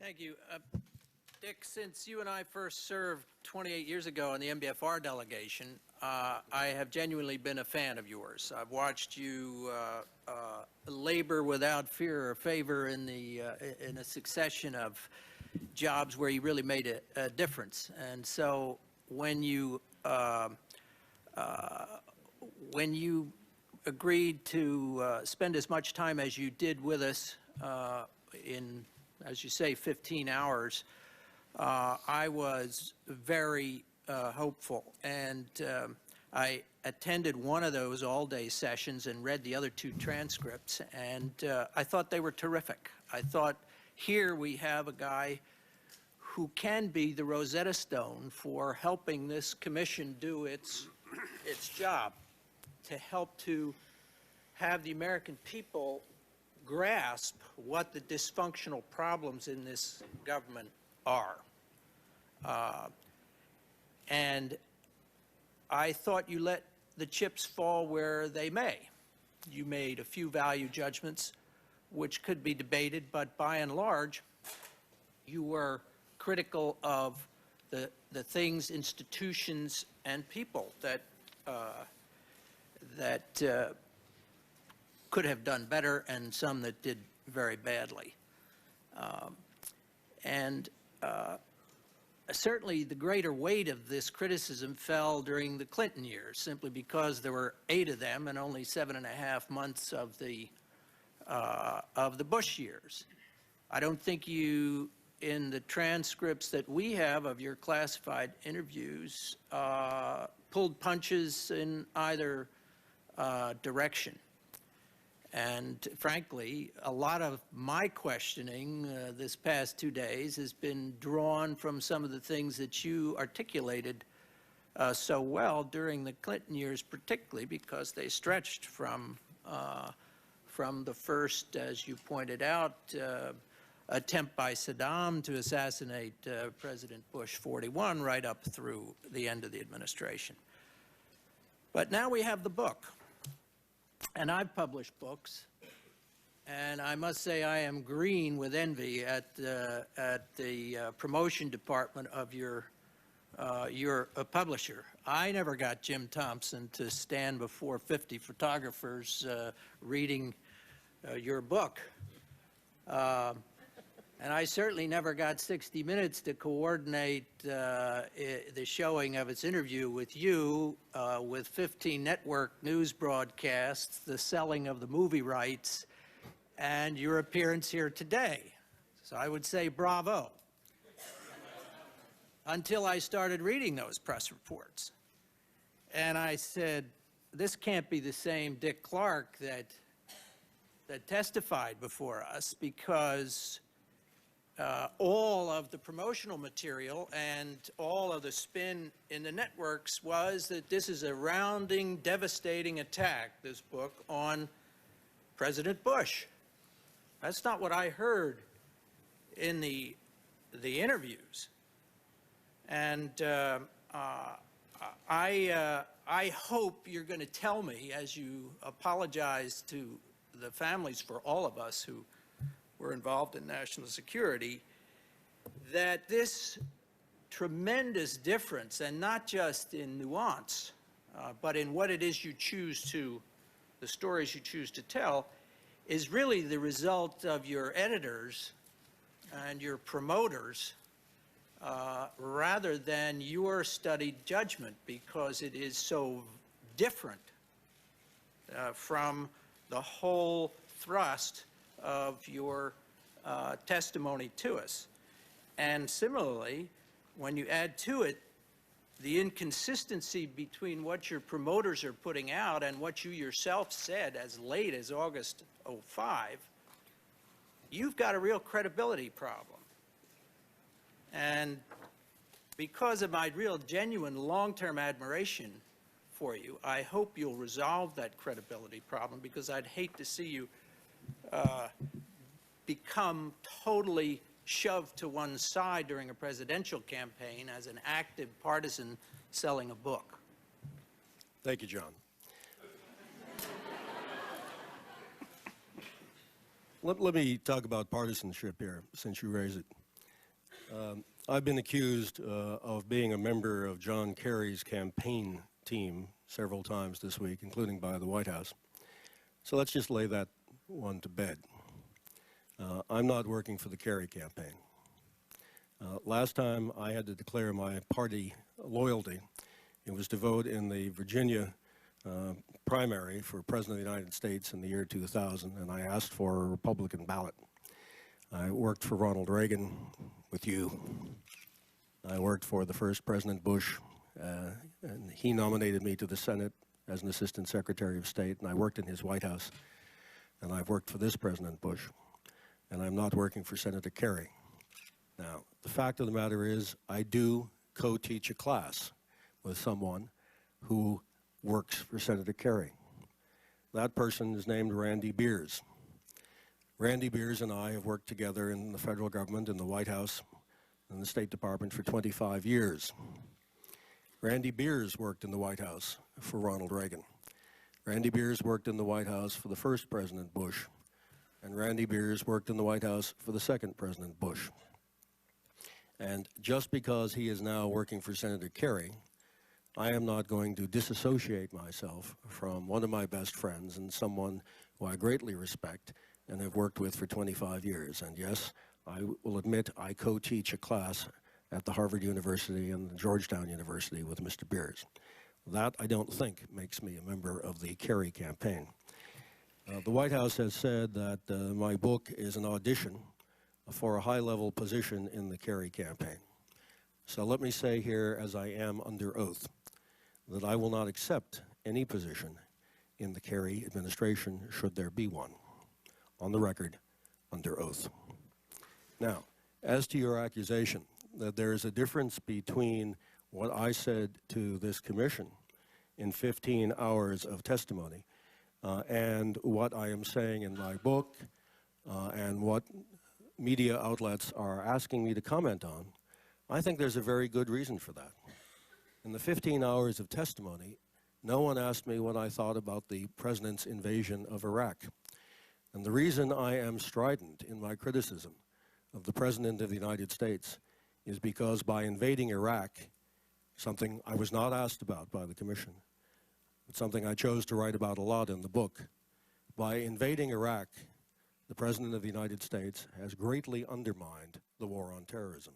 Thank you. Dick, since you and I first served 28 years ago in the MBFR delegation, I have genuinely been a fan of yours. I've watched you labor without fear or favor in a succession of jobs where you really made a difference. And so when you agreed to spend as much time as you did with us in, as you say, 15 hours, I was very hopeful. And I attended one of those all-day sessions and read the other two transcripts, and I thought they were terrific. I thought here we have a guy who can be the Rosetta Stone for helping this commission do its job, to help to have the American people grasp what the dysfunctional problems in this government are. And I thought you let the chips fall where they may. You made a few value judgments which could be debated, but by and large, you were critical of the things, institutions, and people that could have done better, and some that did very badly. Certainly the greater weight of this criticism fell during the Clinton years, simply because there were 8 of them and only 7.5 months of the Bush years. I don't think you, in the transcripts that we have of your classified interviews, pulled punches in either direction. And frankly, a lot of my questioning this past 2 days has been drawn from some of the things that you articulated so well during the Clinton years, particularly because they stretched from the first, as you pointed out, attempt by Saddam to assassinate President Bush 41 right up through the end of the administration. But now we have the book. And I've published books, and I must say I am green with envy at the promotion department of your publisher. I never got Jim Thompson to stand before 50 photographers reading your book. And I certainly never got 60 Minutes to coordinate the showing of its interview with you, with 15 network news broadcasts, the selling of the movie rights, and your appearance here today. So I would say bravo. Until I started reading those press reports. And I said, this can't be the same Dick Clarke that testified before us, because all of the promotional material and all of the spin in the networks was that this is a rounding, devastating attack, this book, on President Bush. That's not what I heard in the interviews. And I hope you're going to tell me, as you apologize to the families for all of us who were involved in national security, that this tremendous difference, and not just in nuance, but in what it is you choose to, the stories you choose to tell, is really the result of your editors and your promoters rather than your studied judgment, because it is so different from the whole thrust of your testimony to us. And similarly, when you add to it the inconsistency between what your promoters are putting out and what you yourself said as late as August '05, you've got a real credibility problem. And because of my real genuine long-term admiration for you, I hope you'll resolve that credibility problem, because I'd hate to see you become totally shoved to one side during a presidential campaign as an active partisan selling a book. Thank you, John. Let me talk about partisanship here, since you raise it. I've been accused of being a member of John Kerry's campaign team several times this week, including by the White House. So let's just lay that one to bed. I'm not working for the Kerry campaign. Last time I had to declare my party loyalty, it was to vote in the Virginia primary for President of the United States in the year 2000, and I asked for a Republican ballot. I worked for Ronald Reagan with you. I worked for the first President Bush, and he nominated me to the Senate as an Assistant Secretary of State, and I worked in his White House, and I've worked for this President Bush, and I'm not working for Senator Kerry. Now, the fact of the matter is, I do co-teach a class with someone who works for Senator Kerry. That person is named Randy Beers. Randy Beers and I have worked together in the federal government, in the White House, in the State Department for 25 years. Randy Beers worked in the White House for Ronald Reagan. Randy Beers worked in the White House for the first President Bush, and Randy Beers worked in the White House for the second President Bush. And just because he is now working for Senator Kerry, I am not going to disassociate myself from one of my best friends and someone who I greatly respect and have worked with for 25 years. And yes, I will admit I co-teach a class at the Harvard University and the Georgetown University with Mr. Beers. That, I don't think, makes me a member of the Kerry campaign. The White House has said that my book is an audition for a high-level position in the Kerry campaign. So let me say here, as I am under oath, that I will not accept any position in the Kerry administration, should there be one. On the record, under oath. Now, as to your accusation that there is a difference between what I said to this commission in 15 hours of testimony and what I am saying in my book and what media outlets are asking me to comment on, I think there's a very good reason for that. In the 15 hours of testimony, no one asked me what I thought about the president's invasion of Iraq. And the reason I am strident in my criticism of the President of the United States is because by invading Iraq, something I was not asked about by the Commission, but something I chose to write about a lot in the book, by invading Iraq, the President of the United States has greatly undermined the war on terrorism.